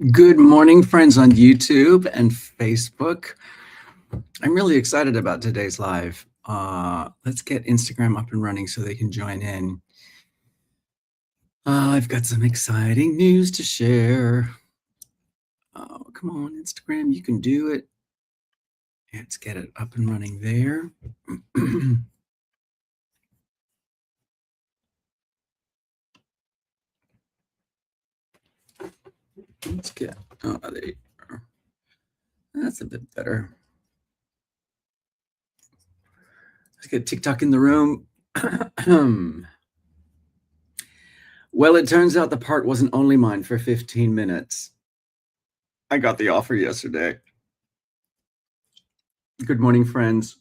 Good morning, friends on YouTube and Facebook. I'm really excited about today's live. Let's get Instagram up and running so they can join in. I've got some exciting news to share. Oh, come on, Instagram, you can do it. Let's get it up and running there. Let's get, oh, there you are. That's a bit better. Let's get TikTok in the room. Well, it turns out the part wasn't only mine for 15 minutes. I got the offer yesterday. Good morning, friends.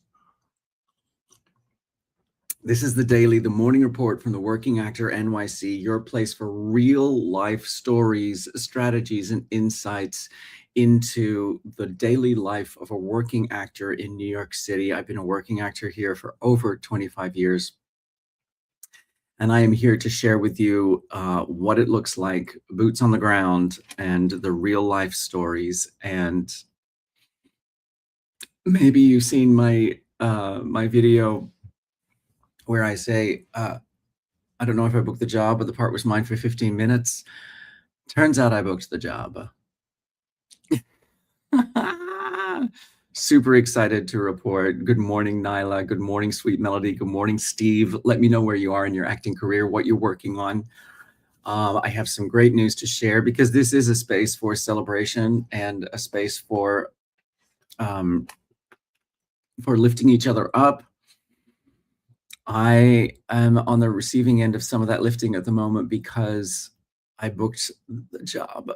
This is the morning report from the Working Actor NYC, your place for real life stories, strategies, and insights into the daily life of a working actor in New York City. I've been a working actor here for over 25 years. And I am here to share with you what it looks like, boots on the ground, and the real life stories. And maybe you've seen my video where I say, I don't know if I booked the job, but the part was mine for 15 minutes. Turns out I booked the job. Super excited to report. Good morning, Nyla. Good morning, Sweet Melody. Good morning, Steve. Let me know where you are in your acting career, what you're working on. I have some great news to share because this is a space for celebration and a space for lifting each other up. I am on the receiving end of some of that lifting at the moment because I booked the job.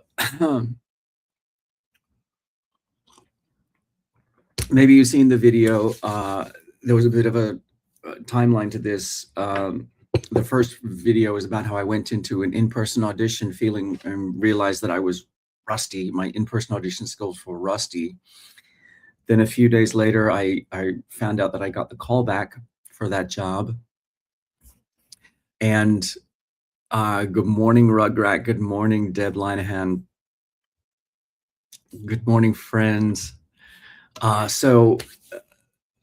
Maybe you've seen the video. There was a bit of a timeline to this. The first video is about how I went into an in-person audition feeling and realized that I was rusty. My in-person audition skills were rusty. Then a few days later, I found out that I got the call back for that job. And good morning, Rugrat. Good morning, Deb Linehan. Good morning, friends. So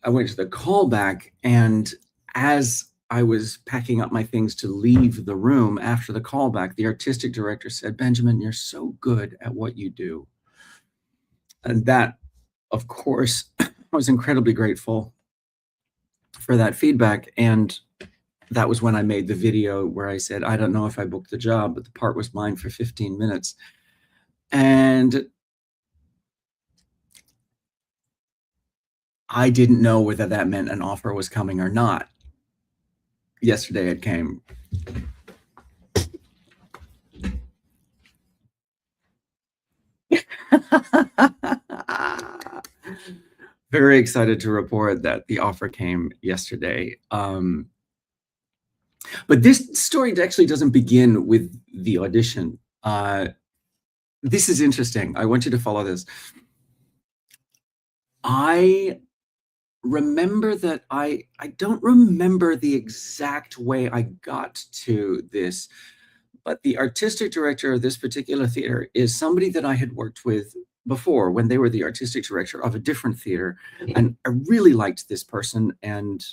I went to the callback, and as I was packing up my things to leave the room after the callback, the artistic director said, "Benjamin, you're so good at what you do." And that, of course, I was incredibly grateful for that feedback. And that was when I made the video where I said, I don't know if I booked the job, but the part was mine for 15 minutes. And I didn't know whether that meant an offer was coming or not. Yesterday it came. Very excited to report that the offer came yesterday. But this story actually doesn't begin with the audition. This is interesting. I want you to follow this. I remember that I don't remember the exact way I got to this, but the artistic director of this particular theater is somebody that I had worked with before when they were the artistic director of a different theater. And I really liked this person, and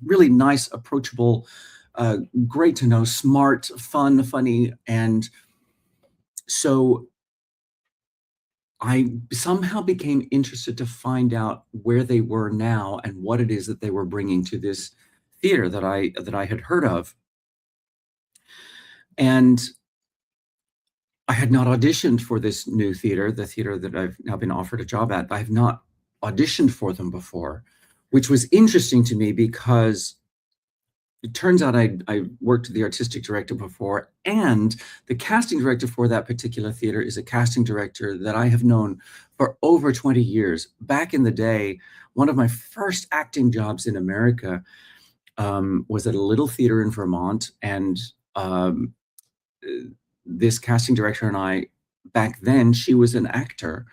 really nice, approachable, great to know, smart, fun, funny. And so I somehow became interested to find out where they were now and what it is that they were bringing to this theater that I had heard of. And I had not auditioned for this new theater, the theater that I've now been offered a job at. I have not auditioned for them before, which was interesting to me because it turns out I worked with the artistic director before, and the casting director for that particular theater is a casting director that I have known for over 20 years. Back in the day, one of my first acting jobs in America was at a little theater in Vermont, and this casting director and I, back then, she was an actor,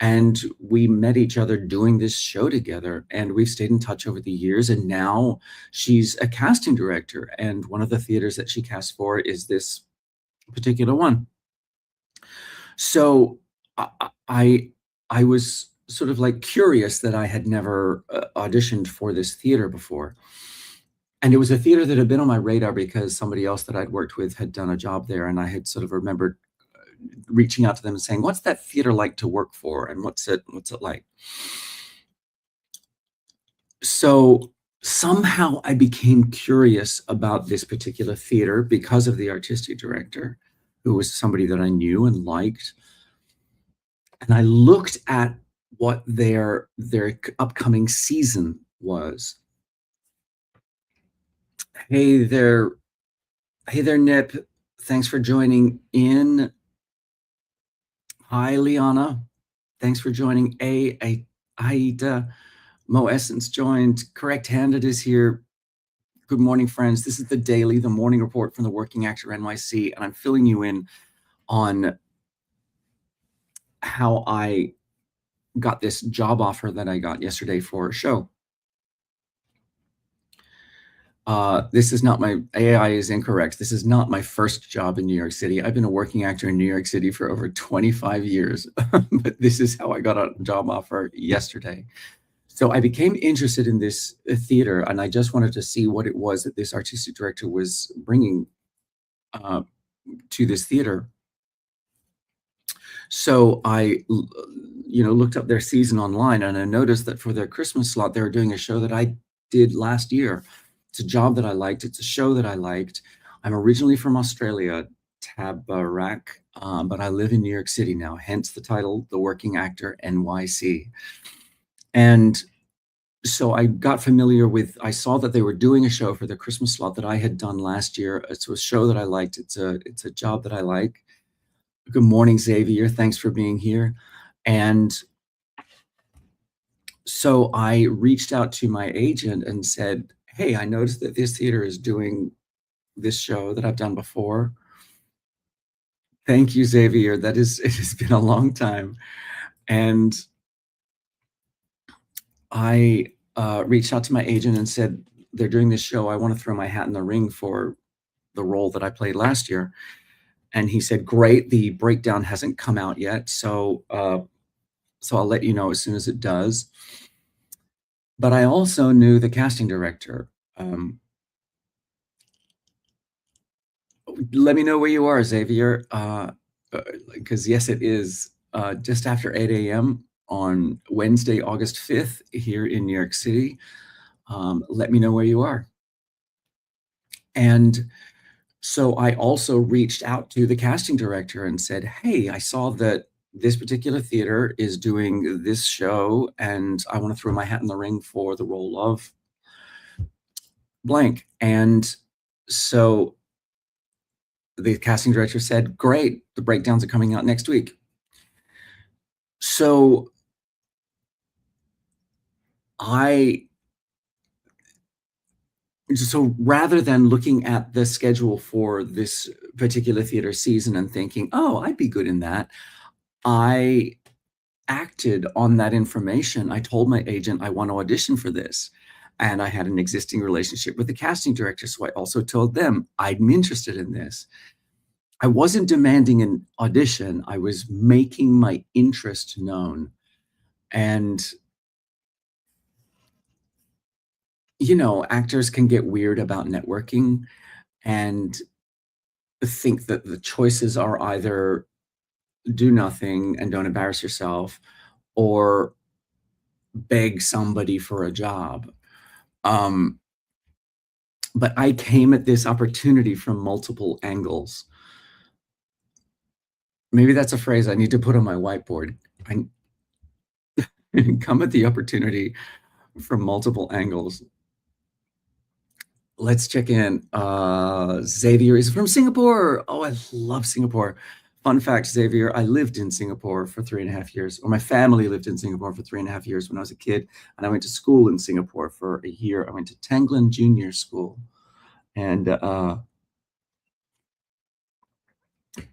and we met each other doing this show together, and we've stayed in touch over the years. And now she's a casting director, and one of the theaters that she casts for is this particular one. So I I was sort of like curious that I had never auditioned for this theater before. And it was a theater that had been on my radar because somebody else that I'd worked with had done a job there, and I had sort of remembered reaching out to them and saying, "What's that theater like to work for, and what's it like?" So somehow I became curious about this particular theater because of the artistic director, who was somebody that I knew and liked. And I looked at what their upcoming season was. Hey there, hey there, Nip. Thanks for joining in. Hi, Liana. Thanks for joining. Aida. Mo Essence joined. Correct Handed is here. Good morning, friends. This is the daily, the morning report from the Working Actor NYC, and I'm filling you in on how I got this job offer that I got yesterday for a show. This is not my AI is incorrect. This is not my first job in New York City. I've been a working actor in New York City for over 25 years, but this is how I got a job offer yesterday. So I became interested in this theater, and I just wanted to see what it was that this artistic director was bringing uh, to this theater. So looked up their season online, and I noticed that for their Christmas slot, they were doing a show that I did last year. It's a job that I liked. It's a show that I liked. I'm originally from Australia, Tabarak, but I live in New York City now, hence the title, The Working Actor NYC. And so I got familiar with, I saw that they were doing a show for the Christmas slot that I had done last year. It's a show that I liked. It's a job that I like. Good morning, Xavier. Thanks for being here. And so I reached out to my agent and said, "Hey, I noticed that this theater is doing this show that I've done before." Thank you, Xavier. That is, it has been a long time. And I reached out to my agent and said, "They're doing this show. I want to throw my hat in the ring for the role that I played last year." And he said, "Great. The breakdown hasn't come out yet. So I'll let you know as soon as it does." But I also knew the casting director. Um, Let me know where you are, Xavier, because yes, it is just after 8 a.m. on Wednesday, August 5th, here in New York City. Let me know where you are. And so I also reached out to the casting director and said, "Hey, I saw that this particular theater is doing this show, and I want to throw my hat in the ring for the role of blank." And so the casting director said, "Great, the breakdowns are coming out next week." So I so rather than looking at the schedule for this particular theater season and thinking, "Oh, I'd be good in that," I acted on that information. I told my agent I want to audition for this. And I had an existing relationship with the casting director. So I also told them I'm interested in this. I wasn't demanding an audition, I was making my interest known. And, actors can get weird about networking and think that the choices are either do nothing and don't embarrass yourself or beg somebody for a job. Um, but I came at this opportunity from multiple angles. Maybe that's a phrase I need to put on my whiteboard. I come at the opportunity from multiple angles. Let's check in. Xavier is from Singapore. Oh, I love Singapore. Fun fact, Xavier, I lived in Singapore for 3.5 years, or my family lived in Singapore for 3.5 years when I was a kid. And I went to school in Singapore for a year. I went to Tanglewood Junior School. And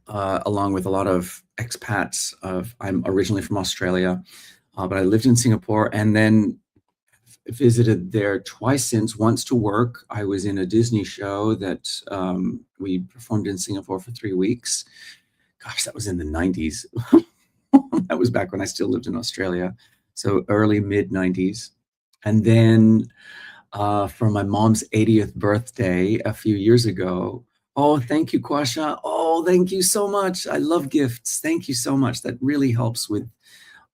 along with a lot of expats, I'm originally from Australia, but I lived in Singapore and then visited there twice since, once to work. I was in a Disney show that we performed in Singapore for 3 weeks. gosh, that was in the 90s. That was back when I still lived in Australia. So early mid 90s. And then for my mom's 80th birthday a few years ago. Oh, thank you, Kwasha. Oh, thank you so much. I love gifts. Thank you so much. That really helps with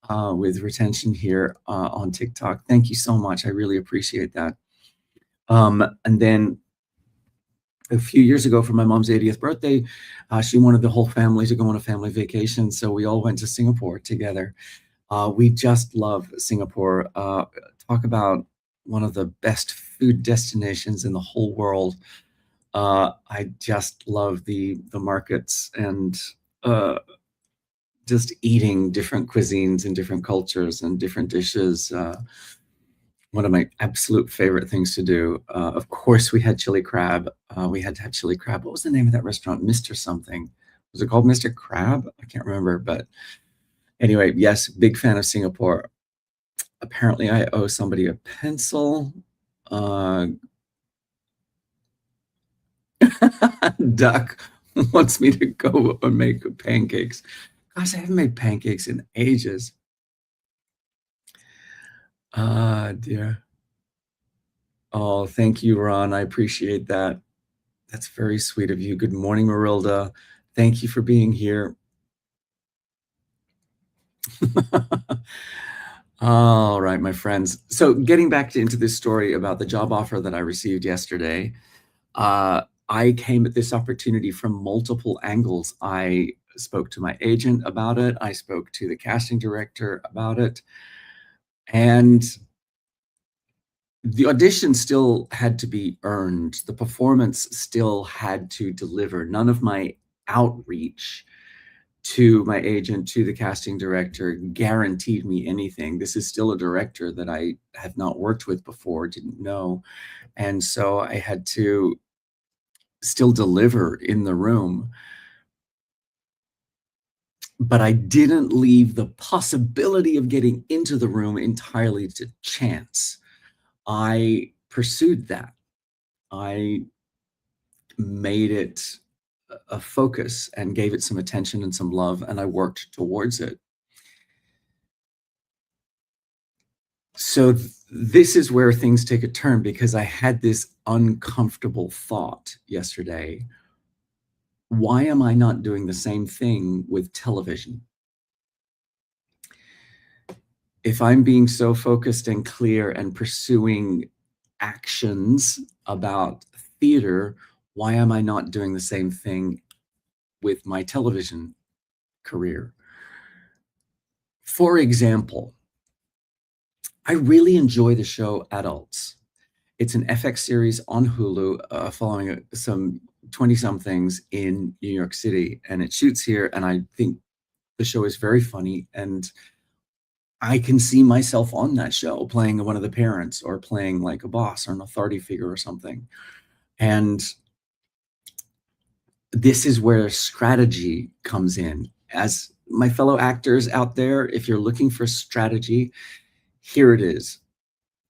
retention here on TikTok. Thank you so much. I really appreciate that. And then a few years ago for my mom's 80th birthday, she wanted the whole family to go on a family vacation. So we all went to Singapore together. We just love Singapore. Talk about one of the best food destinations in the whole world. I just love the markets and uh, just eating different cuisines and different cultures and different dishes. One of my absolute favorite things to do. Of course, we had chili crab. We had to have chili crab. What was the name of that restaurant? Mr. Something. Was it called Mr. Crab? I can't remember. But anyway, yes, big fan of Singapore. Apparently, I owe somebody a pencil. Uh, Duck wants me to go and make pancakes. Gosh, I haven't made pancakes in ages. Ah, dear. Oh, thank you, Ron. I appreciate that. That's very sweet of you. Good morning, Marilda. Thank you for being here. All right, my friends. So getting back into this story about the job offer that I received yesterday, I came at this opportunity from multiple angles. I spoke to my agent about it. I spoke to the casting director about it. And the audition still had to be earned. The performance still had to deliver. None of my outreach to my agent, to the casting director, guaranteed me anything. This is still a director that I have not worked with before, didn't know. And so I had to still deliver in the room. But I didn't leave the possibility of getting into the room entirely to chance. I pursued that. I made it a focus and gave it some attention and some love, and I worked towards it. So this is where things take a turn because I had this uncomfortable thought yesterday. Why am I not doing the same thing with television? If I'm being so focused and clear and pursuing actions about theater, why am I not doing the same thing with my television career? For example, I really enjoy the show Adults. It's an FX series on Hulu following some 20 somethings in New York City, and it shoots here. And I think the show is very funny. And I can see myself on that show playing one of the parents or playing like a boss or an authority figure or something. And this is where strategy comes in. As my fellow actors out there, if you're looking for strategy, here it is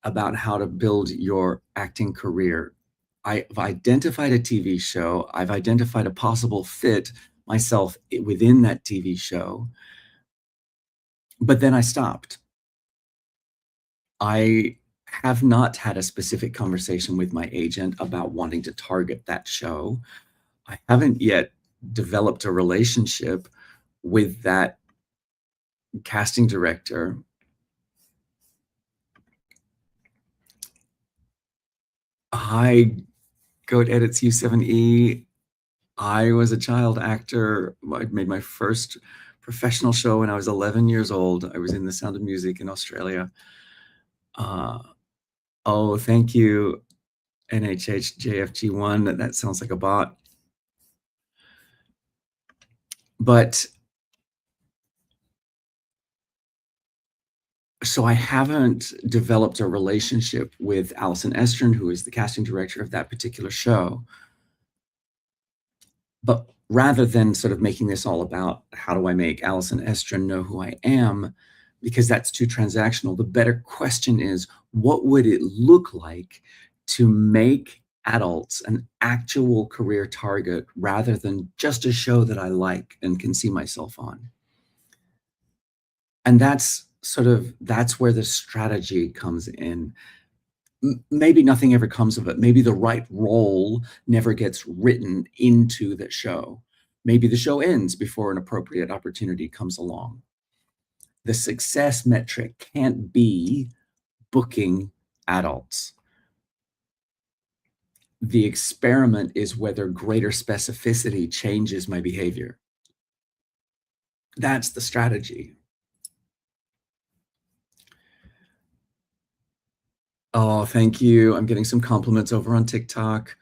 about how to build your acting career. I've identified a TV show. I've identified a possible fit myself within that TV show. But then I stopped. I have not had a specific conversation with my agent about wanting to target that show. I haven't yet developed a relationship with that casting director. Hi, Goat Edits U7E. I was a child actor. I made my first professional show when I was 11 years old. I was in The Sound of Music in Australia. Uh, oh, thank you, NHHJFG1. That sounds like a bot. But so I haven't developed a relationship with Alison Estrin, who is the casting director of that particular show. But rather than sort of making this all about how do I make Alison Estrin know who I am, because that's too transactional, the better question is, what would it look like to make adults an actual career target rather than just a show that I like and can see myself on. And that's where the strategy comes in. Maybe nothing ever comes of it. Maybe the right role never gets written into the show. Maybe the show ends before an appropriate opportunity comes along. The success metric can't be booking adults. The experiment is whether greater specificity changes my behavior. That's the strategy. Oh, thank you. I'm getting some compliments over on TikTok.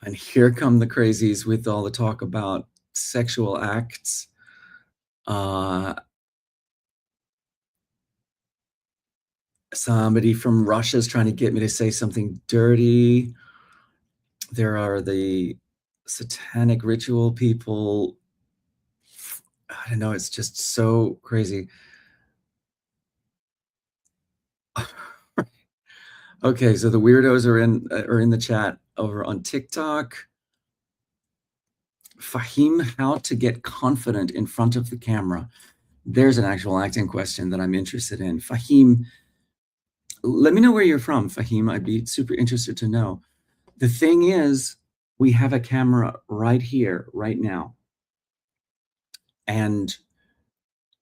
And here come the crazies with all the talk about sexual acts. Uh, Somebody from Russia is trying to get me to say something dirty. There are the satanic ritual people. I don't know, it's just so crazy. Okay, so the weirdos are in the chat over on TikTok. Fahim, how to get confident in front of the camera. There's an actual acting question that I'm interested in. Fahim, let me know where you're from, Fahim. I'd be super interested to know. The thing is, we have a camera right here, right now. And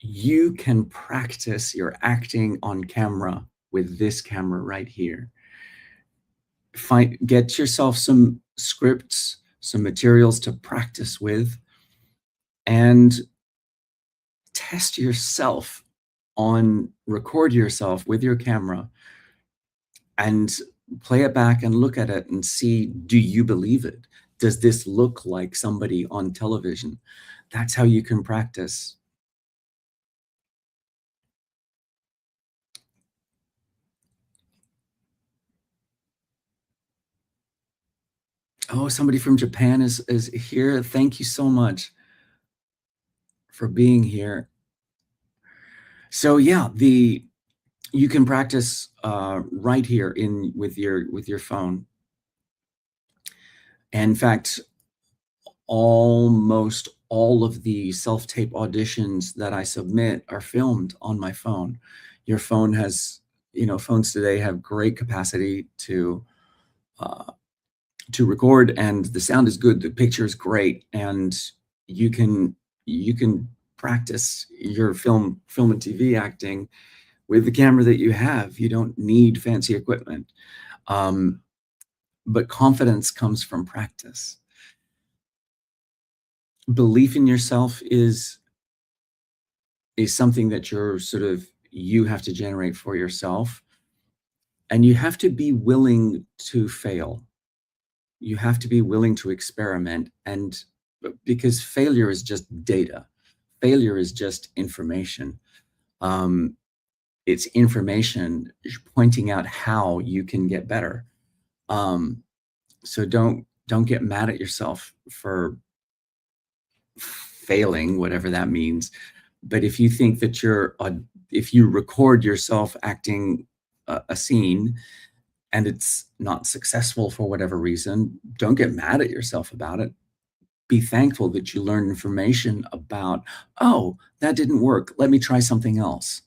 you can practice your acting on camera with this camera right here. Get yourself some scripts, some materials to practice with, and test yourself record yourself with your camera and play it back and look at it and see, do you believe it? Does this look like somebody on television? That's how you can practice. Oh, somebody from Japan is here. Thank you so much for being here. So yeah, you can practice right here with your phone. And in fact, almost all of the self-tape auditions that I submit are filmed on my phone. Your phone has, phones today have great capacity uh, to record, and the sound is good, the picture is great, and you can practice your film and TV acting with the camera that you have. You don't need fancy equipment. But confidence comes from practice. Belief in yourself is something that you have to generate for yourself, and you have to be willing to fail. You have to be willing to experiment, and because failure is just data. Failure is just information. Um, it's information pointing out how you can get better. So don't get mad at yourself for failing, whatever that means. But if you think that if you record yourself acting a scene and it's not successful for whatever reason, don't get mad at yourself about it. Be thankful that you learned information about, oh, that didn't work. Let me try something else.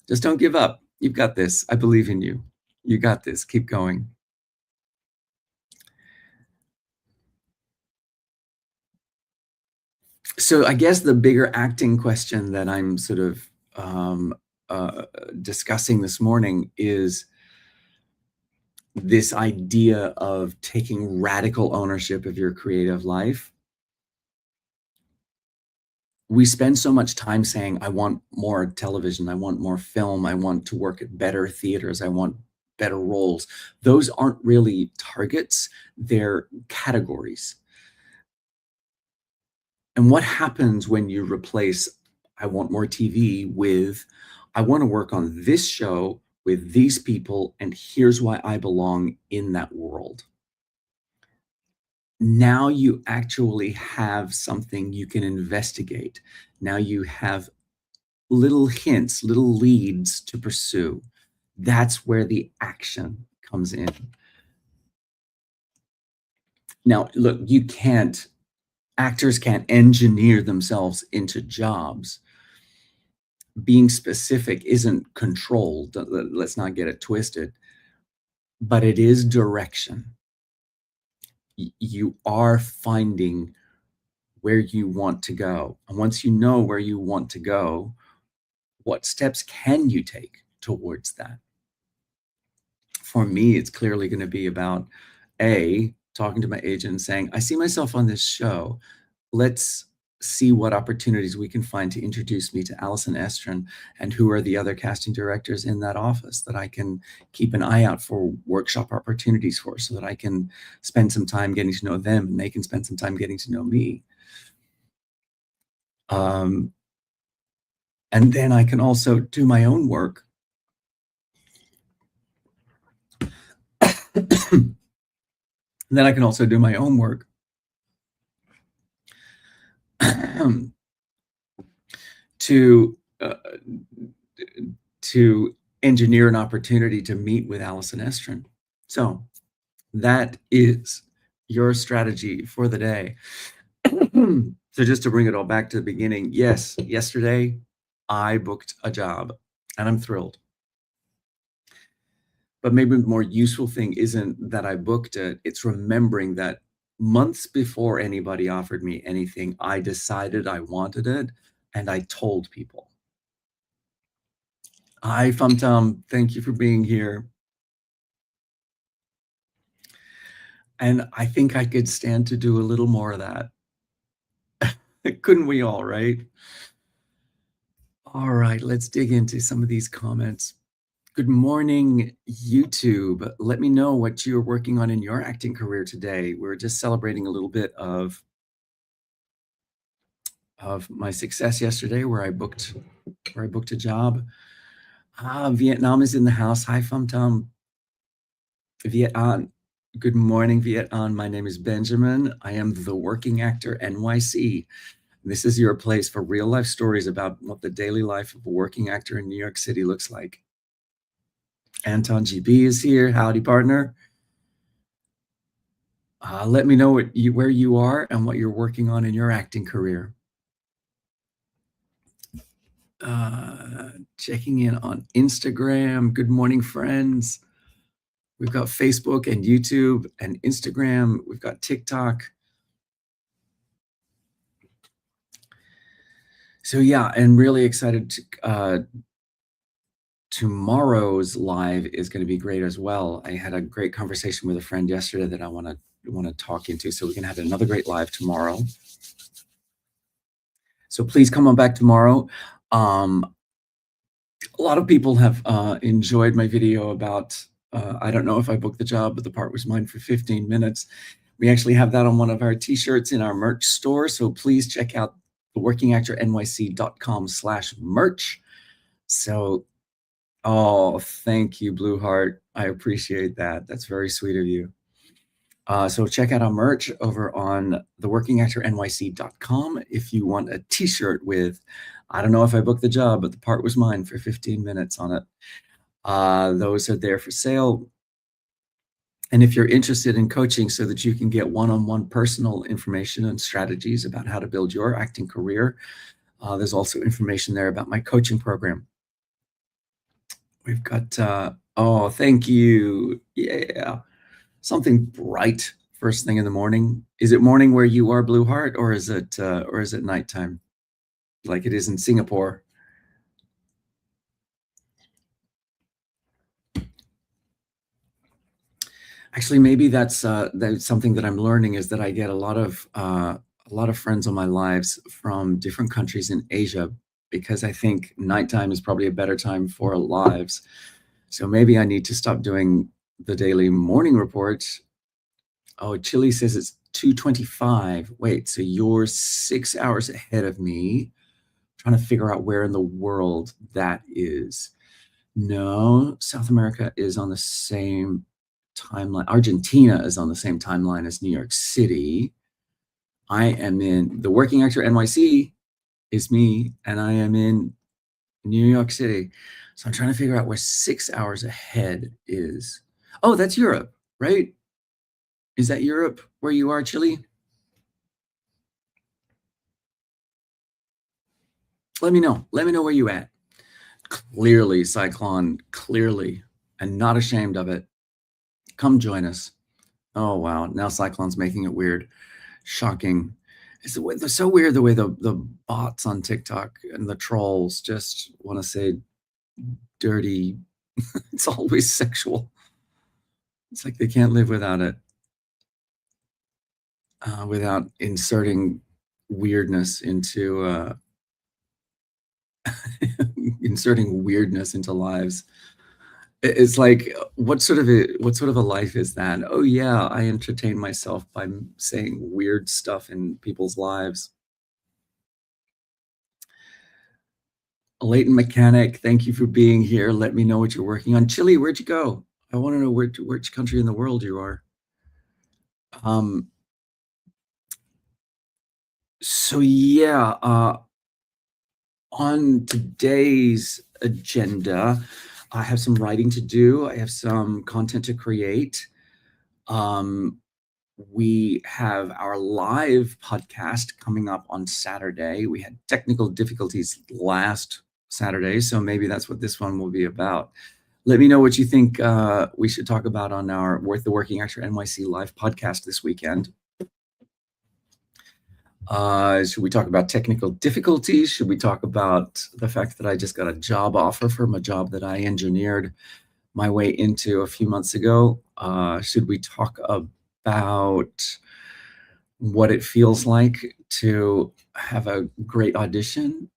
Just don't give up. You've got this. I believe in you. You got this. Keep going. So I guess the bigger acting question that I'm sort of discussing this morning is this idea of taking radical ownership of your creative life. We spend so much time saying, I want more television, I want more film, I want to work at better theaters, I want better roles. Those aren't really targets, they're categories. And what happens when you replace, I want more TV with, I want to work on this show with these people, and here's why I belong in that world. Now you actually have something you can investigate. Now you have little hints, little leads to pursue. That's where the action comes in. Now, look, actors can't engineer themselves into jobs. Being specific isn't controlled. Let's not get it twisted, but it is direction. You are finding where you want to go. And once you know where you want to go, what steps can you take towards that? For me, it's clearly going to be about talking to my agent and saying, I see myself on this show. Let's see what opportunities we can find to introduce me to Allison Estrin and who are the other casting directors in that office that I can keep an eye out for workshop opportunities for, so that I can spend some time getting to know them and they can spend some time getting to know me. Um, and then I can also do my own work. Then I can also do my own work to to engineer an opportunity to meet with Allison Estrin. So that is your strategy for the day. So just to bring it all back to the beginning, yes, yesterday I booked a job and I'm thrilled. But maybe the more useful thing isn't that I booked it, it's remembering that months before anybody offered me anything, I decided I wanted it and I told people. Hi, Fum Tum. Thank you for being here. And I think I could stand to do a little more of that. Couldn't we all, right? All right, let's dig into some of these comments. Good morning, YouTube. Let me know what you're working on in your acting career today. We're just celebrating a little bit of my success yesterday, where I booked a job. Vietnam is in the house. Hi, Fum Tum. Vietnam. Good morning, Vietnam. My name is Benjamin. I am the Working Actor NYC. This is your place for real life stories about what the daily life of a working actor in New York City looks like. Anton GB is here. Howdy, partner. Let me know where you are and what you're working on in your acting career. Checking in on Instagram. Good morning, friends. We've got Facebook and YouTube and Instagram. We've got TikTok. So yeah, and really excited to, tomorrow's live is going to be great as well. I had a great conversation with a friend yesterday that I want to talk into, so we can have another great live tomorrow. So please come on back tomorrow. A lot of people have enjoyed my video about I don't know if I booked the job, but the part was mine for 15 minutes. We actually have that on one of our t-shirts in our merch store, so please check out the workingactornyc.com/merch. So, oh, thank you, Blue Heart. I appreciate that. That's very sweet of you. So check out our merch over on theworkingactornyc.com if you want a t-shirt with, I don't know if I booked the job, but the part was mine for 15 minutes on it. Those are there for sale. And if you're interested in coaching so that you can get one-on-one personal information and strategies about how to build your acting career, there's also information there about my coaching program. We've got, oh, thank you. Yeah. Something bright first thing in the morning. Is it morning where you are, Blue Heart, or is it nighttime like it is in Singapore? Actually, maybe that's something that I'm learning, is that I get a lot of friends on my lives from different countries in Asia, because I think nighttime is probably a better time for lives. So maybe I need to stop doing the daily morning reports. Oh, Chile says it's 2:25. Wait, so you're 6 hours ahead of me. Trying to figure out where in the world that is. No, South America is on the same timeline. Argentina is on the same timeline as New York City. I am in the Working Actor NYC is me, and I am in New York City. So I'm trying to figure out where 6 hours ahead is. Oh, that's Europe, right? Is that Europe where you are, Chile? Let me know. Let me know where you at. Clearly, Cyclone, clearly, and not ashamed of it. Come join us. Oh wow! Now Cyclone's making it weird. Shocking. It's so weird the way the bots on TikTok and the trolls just want to say dirty. It's always sexual. It's like they can't live without it, without inserting weirdness into inserting weirdness into lives. It's like, what sort of a life is that? Oh yeah, I entertain myself by saying weird stuff in people's lives. Leighton Mechanic, thank you for being here. Let me know what you're working on. Chile, where'd you go? I want to know which country in the world you are. Um, so yeah, on today's agenda, I have some writing to do. I have some content to create. Um, we have our live podcast coming up on Saturday. We had technical difficulties last Saturday, so maybe that's what this one will be about. Let me know what you think we should talk about on our the Working Actor NYC live podcast this weekend. Should we talk about technical difficulties? Should we talk about the fact that I just got a job offer from a job that I engineered my way into a few months ago? Should we talk about what it feels like to have a great audition?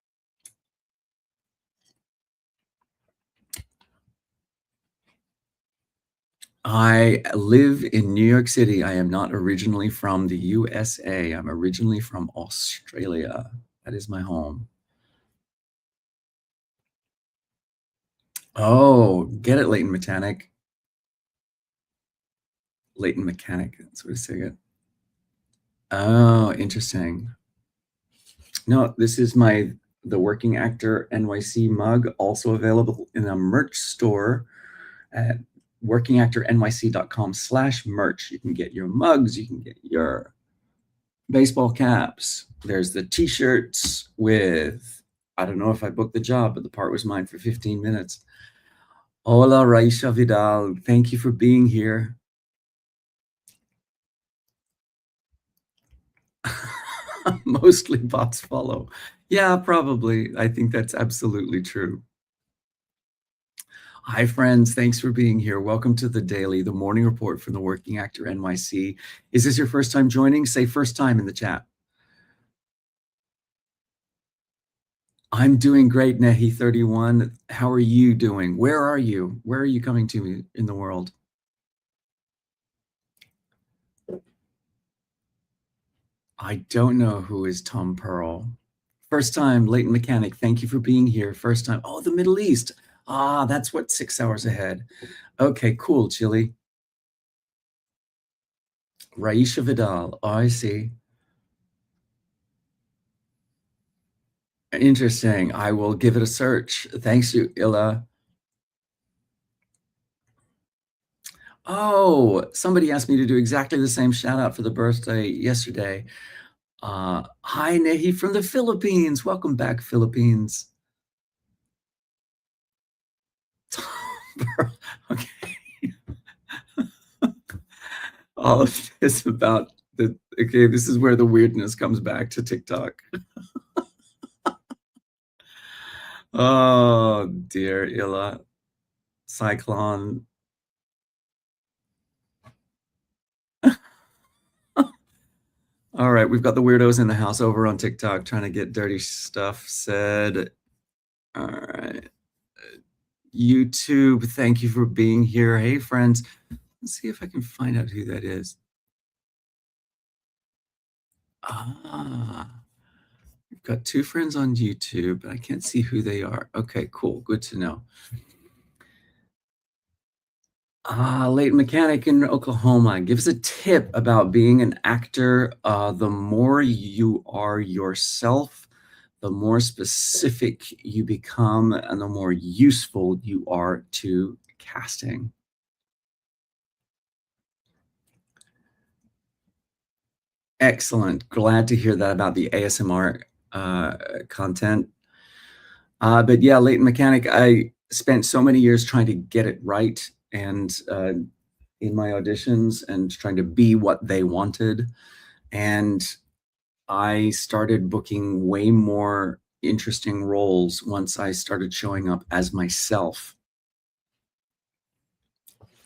I live in New York City. I am not originally from the USA. I'm originally from Australia. That is my home. Oh, get it, Leighton Mechanic. Leighton Mechanic. That's what I say it. Oh, interesting. No, this is the Working Actor NYC mug, also available in a merch store at workingactornyc.com/merch. You can get your mugs, you can get your baseball caps. There's the t-shirts with, I don't know if I booked the job, but the part was mine for 15 minutes. Hola, Raisha Vidal. Thank you for being here. Mostly bots follow. Yeah, probably. I think that's absolutely true. Hi, friends. Thanks for being here. Welcome to the Daily, the morning report from the Working Actor NYC. Is this your first time joining? Say first time in the chat. I'm doing great, Nehi31. How are you doing? Where are you? Where are you coming to me in the world? I don't know who is Tom Pearl. First time, Leighton Mechanic. Thank you for being here. First time. Oh, the Middle East. Ah, that's what, 6 hours ahead. Okay, cool, Chile. Raisha Vidal. Oh, I see. Interesting. I will give it a search. Thanks, you, Illa. Oh, somebody asked me to do exactly the same shout out for the birthday yesterday. Hi, Nehi from the Philippines. Welcome back, Philippines. Okay. All of this about okay, this is where the weirdness comes back to TikTok. Oh, dear Illa. Cyclone. All right, we've got the weirdos in the house over on TikTok trying to get dirty stuff said. All right. YouTube, thank you for being here. Hey, friends. Let's see if I can find out who that is. Ah, we've got two friends on YouTube, but I can't see who they are. Okay, cool. Good to know. Leighton Mechanic in Oklahoma. Give us a tip about being an actor. The more you are yourself, the more specific you become, and the more useful you are to casting. Excellent. Glad to hear that about the ASMR content. But yeah, Leighton Mechanic, I spent so many years trying to get it right and in my auditions and trying to be what they wanted. And I started booking way more interesting roles once I started showing up as myself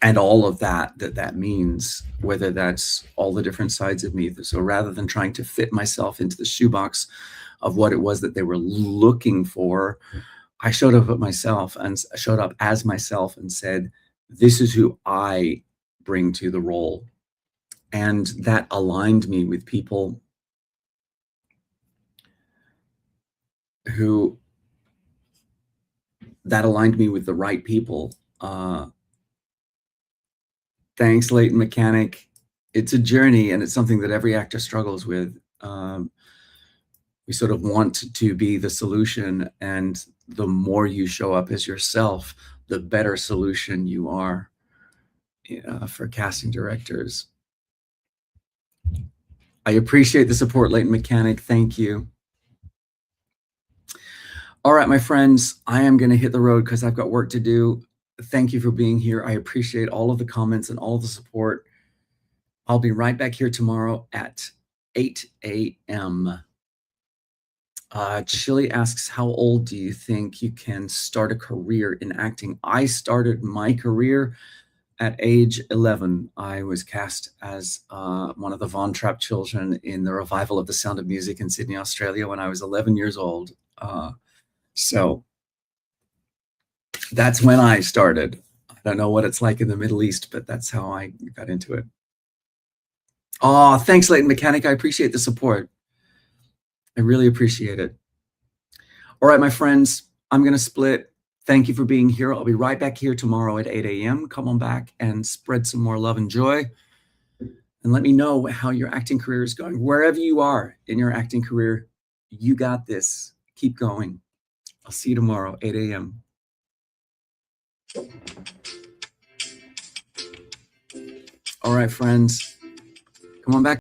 and all of that means, whether that's all the different sides of me. So rather than trying to fit myself into the shoebox of what it was that they were looking for, I showed up at myself and showed up as myself and said, this is who I bring to the role. And that aligned me with people who that aligned me with the right people. Thanks, Leighton Mechanic. It's a journey and it's something that every actor struggles with. We sort of want to be the solution, and the more you show up as yourself, the better solution you are for casting directors. I appreciate the support, Leighton Mechanic. Thank you. All right, my friends, I am going to hit the road because I've got work to do. Thank you for being here. I appreciate all of the comments and all of the support. I'll be right back here tomorrow at 8 a.m. Chili asks, how old do you think you can start a career in acting? I started my career at age 11. I was cast as one of the Von Trapp children in the revival of The Sound of Music in Sydney, Australia when I was 11 years old. So that's when I started. I don't know what it's like in the Middle East, but that's how I got into it. Oh, thanks, Leighton Mechanic. I appreciate the support. I really appreciate it. All right, my friends, I'm going to split. Thank you for being here. I'll be right back here tomorrow at 8 a.m. Come on back and spread some more love and joy. And let me know how your acting career is going. Wherever you are in your acting career, you got this. Keep going. I'll see you tomorrow, 8 a.m. All right, friends, come on back.